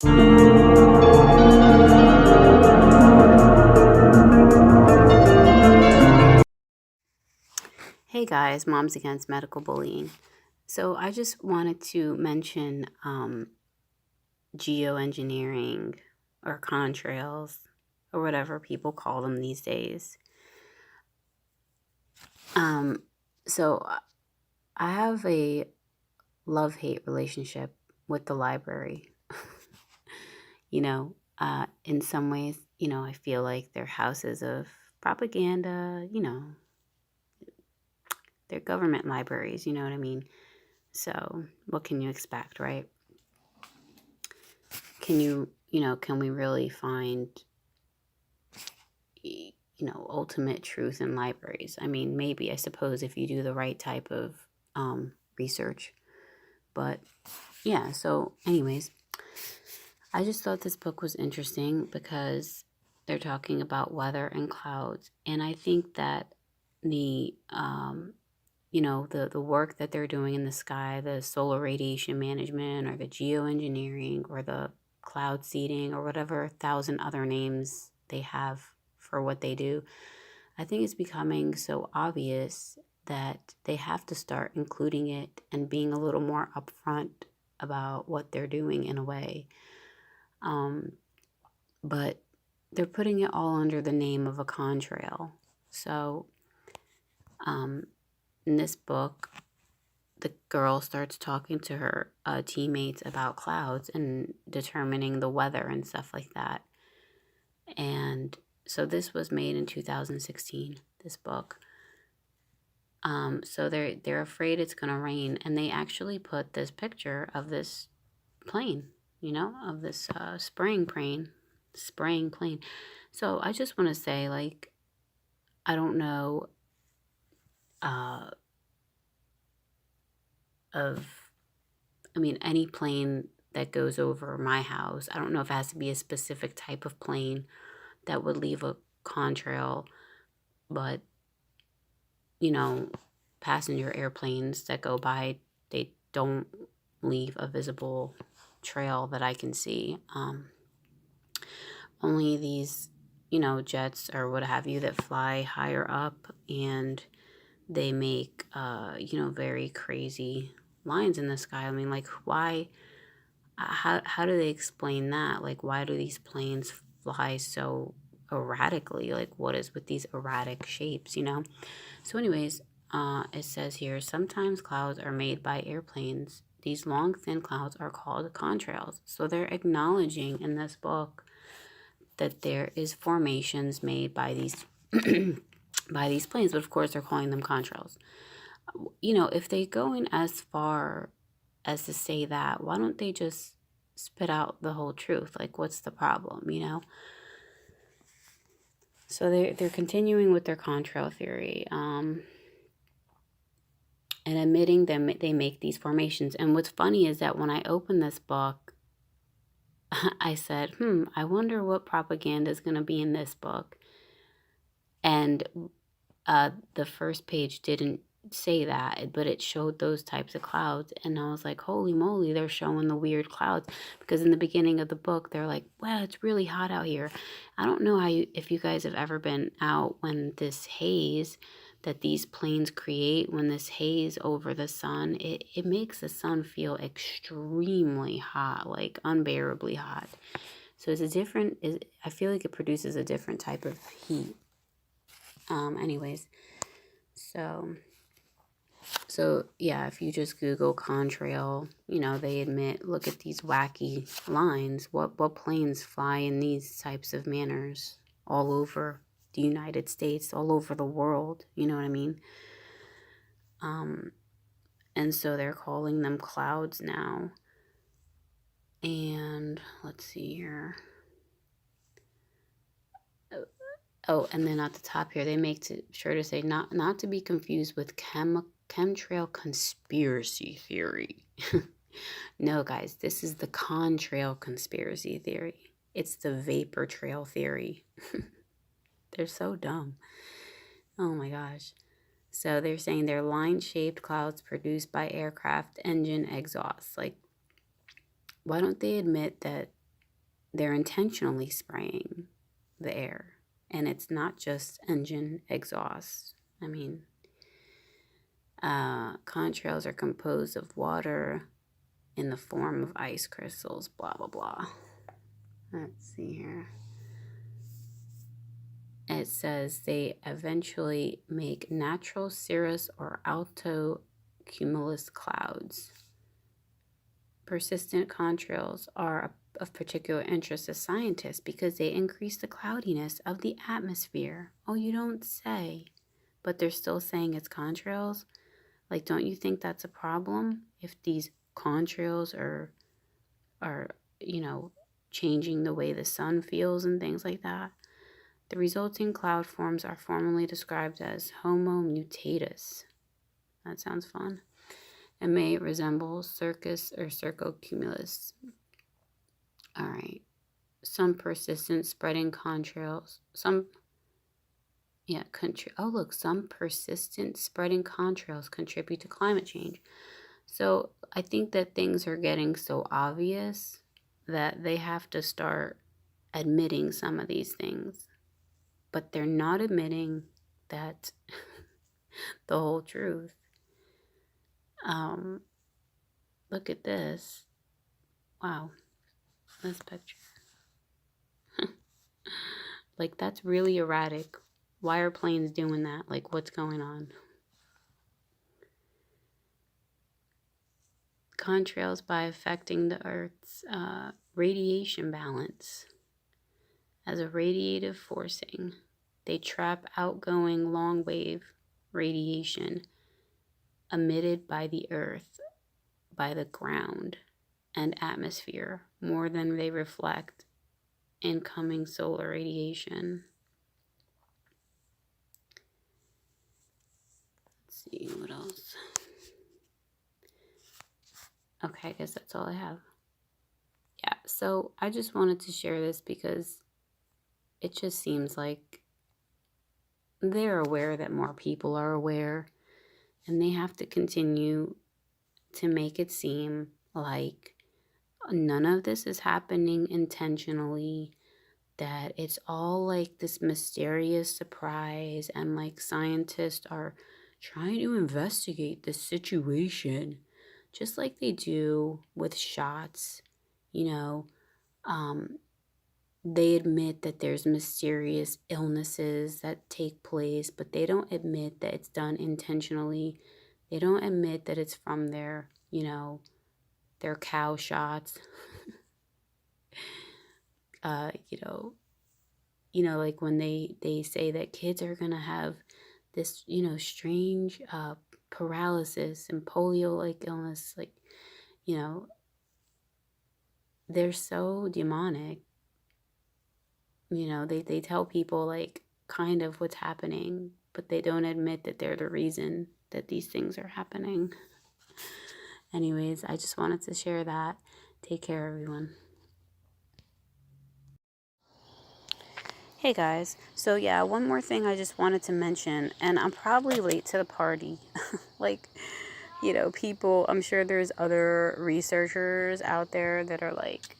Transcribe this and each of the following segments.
Hey guys, Moms Against Medical Bullying. So I just wanted to mention geoengineering or contrails or whatever people call them these days. Um, so I have a love-hate relationship with the library. In some ways, I feel like they're houses of propaganda, they're government libraries, you know what I mean? So what can you expect, right? Can we really find, ultimate truth in libraries? I mean, maybe, I suppose, if you do the right type of research. But yeah, so anyways, I just thought this book was interesting because they're talking about weather and clouds. And I think that the work that they're doing in the sky, the solar radiation management or the geoengineering or the cloud seeding or whatever thousand other names they have for what they do, I think it's becoming so obvious that they have to start including it and being a little more upfront about what they're doing in a way. But they're putting it all under the name of a contrail. So in this book, the girl starts talking to her teammates about clouds and determining the weather and stuff like that. And so this was made in 2016, this book. So they're afraid it's gonna rain, and they actually put this picture of this plane, of this spraying plane. So I just want to say, like, I don't know uh, any plane that goes over my house. I don't know if it has to be a specific type of plane that would leave a contrail, but passenger airplanes that go by, they don't leave a visible trail that I can see. Only these, jets or what have you that fly higher up, and they make, very crazy lines in the sky. I mean, like, why? How do they explain that? Like, why do these planes fly so erratically? Like, what is with these erratic shapes, So anyways, it says here, sometimes clouds are made by airplanes. These long, thin clouds are called contrails. So they're acknowledging in this book that there is formations made by these by these planes, but of course they're calling them contrails. If they go in as far as to say that, why don't they just spit out the whole truth? Like, what's the problem, So they're continuing with their contrail theory, and admitting them they make these formations. And what's funny is that when I opened this book, I said, I wonder what propaganda is going to be in this book. And the first page didn't say that, but it showed those types of clouds. And I was like, holy moly, they're showing the weird clouds. Because in the beginning of the book, they're like, well, it's really hot out here. I don't know if you guys have ever been out when this haze that these planes create, when this haze over the sun, it makes the sun feel extremely hot, like unbearably hot. So I feel like it produces a different type of heat. Anyways, so yeah, if you just Google contrail, they admit, look at these wacky lines. What planes fly in these types of manners all over the United States, all over the world, you know what I mean? And so they're calling them clouds now. And let's see here. Oh, and then at the top here, they make sure to say not to be confused with chemtrail conspiracy theory. No, guys, this is the contrail conspiracy theory. It's the vapor trail theory. They're so dumb. Oh my gosh. So they're saying they're line-shaped clouds produced by aircraft engine exhausts. Like, why don't they admit that they're intentionally spraying the air. And it's not just engine exhaust. I mean, contrails are composed of water in the form of ice crystals, blah, blah, blah. Let's see here. It says they eventually make natural cirrus or alto cumulus clouds. Persistent contrails are of particular interest to scientists because they increase the cloudiness of the atmosphere. Oh, you don't say. But they're still saying it's contrails? Like, don't you think that's a problem if these contrails are changing the way the sun feels and things like that? The resulting cloud forms are formally described as homo mutatus. That sounds fun. And may resemble cirrus or cirrocumulus. All right. Some persistent spreading contrails. Some persistent spreading contrails contribute to climate change. So I think that things are getting so obvious that they have to start admitting some of these things. But they're not admitting that the whole truth. Look at this. Wow. This picture. Like, that's really erratic. Why are planes doing that? Like, what's going on? Contrails by affecting the Earth's radiation balance. As a radiative forcing, they trap outgoing long-wave radiation emitted by the Earth, by the ground and atmosphere more than they reflect incoming solar radiation. Let's see what else. Okay, I guess that's all I have. Yeah, so I just wanted to share this because it just seems like they're aware that more people are aware, and they have to continue to make it seem like none of this is happening intentionally, that it's all like this mysterious surprise, and like scientists are trying to investigate the situation, just like they do with shots. They admit that there's mysterious illnesses that take place, but they don't admit that it's done intentionally. They don't admit that it's from their cow shots. Like when they say that kids are going to have this, strange paralysis and polio-like illness. Like, they're so demonic. They tell people like kind of what's happening, but they don't admit that they're the reason that these things are happening. Anyways, I just wanted to share that. Take care, everyone. Hey guys, so yeah, one more thing I just wanted to mention, and I'm probably late to the party. Like, people, I'm sure there's other researchers out there that are like,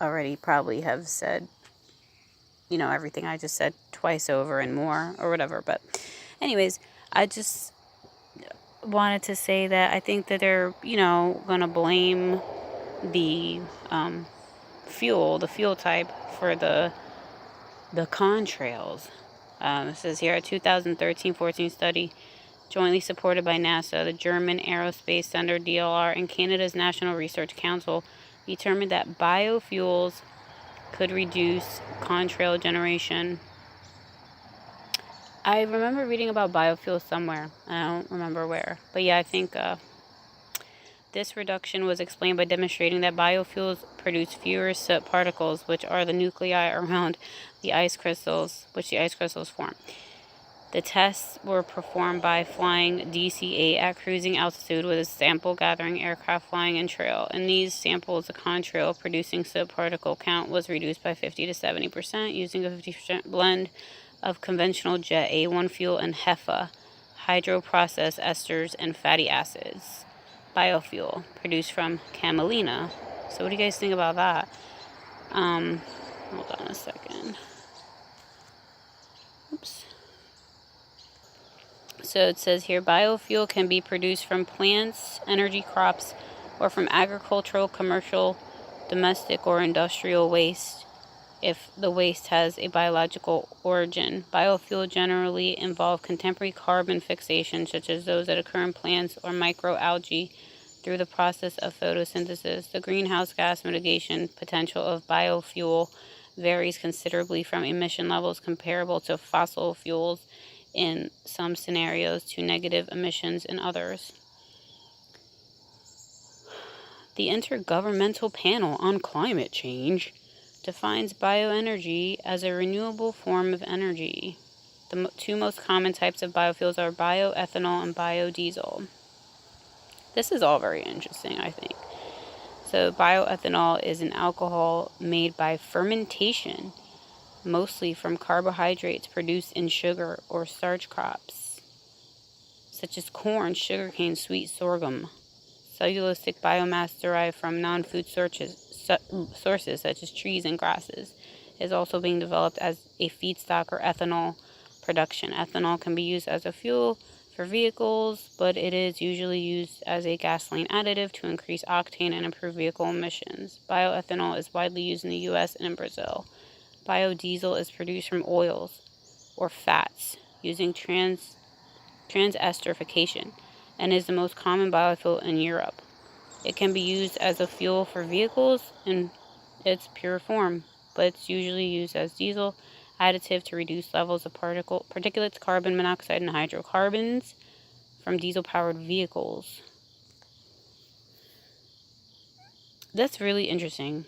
already probably have said, everything I just said twice over and more or whatever. But anyways, I just wanted to say that I think that they're, going to blame the fuel type for the contrails. It says here a 2013-14 study jointly supported by NASA, the German Aerospace Center DLR, and Canada's National Research Council determined that biofuels could reduce contrail generation. I remember reading about biofuels somewhere. I don't remember where. But yeah, I think this reduction was explained by demonstrating that biofuels produce fewer soot particles, which are the nuclei around the ice crystals, which the ice crystals form. The tests were performed by flying DC-8 at cruising altitude with a sample gathering aircraft flying in trail. In these samples, the contrail producing soot particle count was reduced by 50 to 70% using a 50% blend of conventional jet A1 fuel and HEFA, hydroprocessed esters and fatty acids. Biofuel produced from camelina. So what do you guys think about that? Hold on a second. Oops. So it says here, biofuel can be produced from plants, energy crops, or from agricultural, commercial, domestic, or industrial waste if the waste has a biological origin. Biofuel generally involve contemporary carbon fixation, such as those that occur in plants or microalgae through the process of photosynthesis. The greenhouse gas mitigation potential of biofuel varies considerably from emission levels comparable to fossil fuels in some scenarios to negative emissions in others. The Intergovernmental Panel on Climate Change defines bioenergy as a renewable form of energy. The two most common types of biofuels are bioethanol and biodiesel. This is all very interesting, I think. So bioethanol is an alcohol made by fermentation, mostly from carbohydrates produced in sugar or starch crops, such as corn, sugarcane, sweet sorghum. Cellulosic biomass derived from non-food sources such as trees and grasses is also being developed as a feedstock or ethanol production. Ethanol can be used as a fuel for vehicles, but it is usually used as a gasoline additive to increase octane and improve vehicle emissions. Bioethanol is widely used in the U.S. and in Brazil. Biodiesel is produced from oils or fats using transesterification and is the most common biofuel in Europe. It can be used as a fuel for vehicles in its pure form, but it's usually used as diesel additive to reduce levels of particulates, carbon monoxide, and hydrocarbons from diesel-powered vehicles. That's really interesting.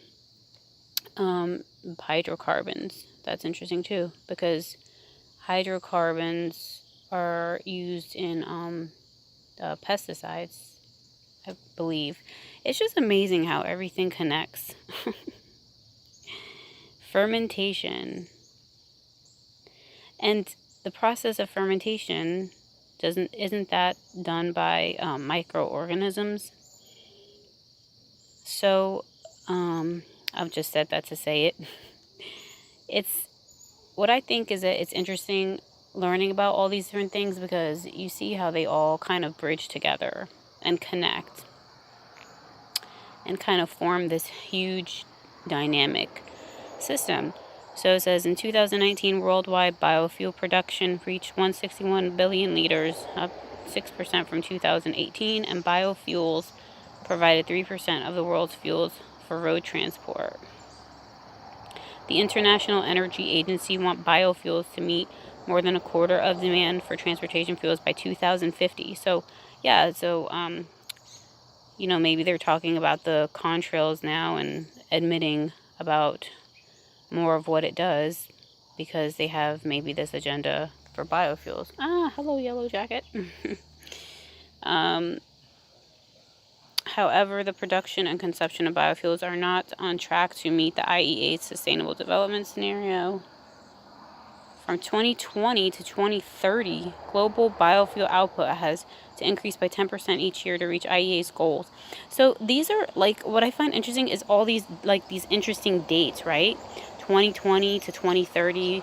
Hydrocarbons. That's interesting too, because hydrocarbons are used in pesticides, I believe. It's just amazing how everything connects. Fermentation. And the process of fermentation isn't that done by microorganisms? So, I've just said that to say it. It's what I think is that it's interesting learning about all these different things because you see how they all kind of bridge together and connect and kind of form this huge dynamic system. So it says in 2019, worldwide biofuel production reached 161 billion liters, up 6% from 2018, and biofuels provided 3% of the world's fuels for road transport. The International Energy Agency wants biofuels to meet more than a quarter of demand for transportation fuels by 2050. So, yeah, maybe they're talking about the contrails now and admitting about more of what it does because they have maybe this agenda for biofuels. Hello, Yellow Jacket. However, the production and consumption of biofuels are not on track to meet the IEA's Sustainable Development Scenario. From 2020 to 2030, global biofuel output has to increase by 10% each year to reach IEA's goals. So these are what I find interesting is all these these interesting dates, right? 2020 to 2030.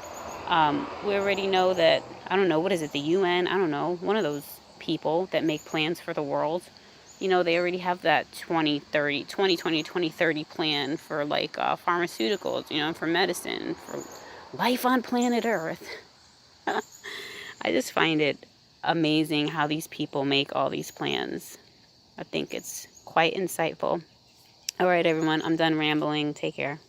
We already know that, I don't know, what is it, the UN? I don't know, one of those people that make plans for the world. They already have that 2020 2030 plan for pharmaceuticals, for medicine, for life on planet Earth. I just find it amazing how these people make all these plans. I think it's quite insightful. All right, everyone, I'm done rambling. Take care.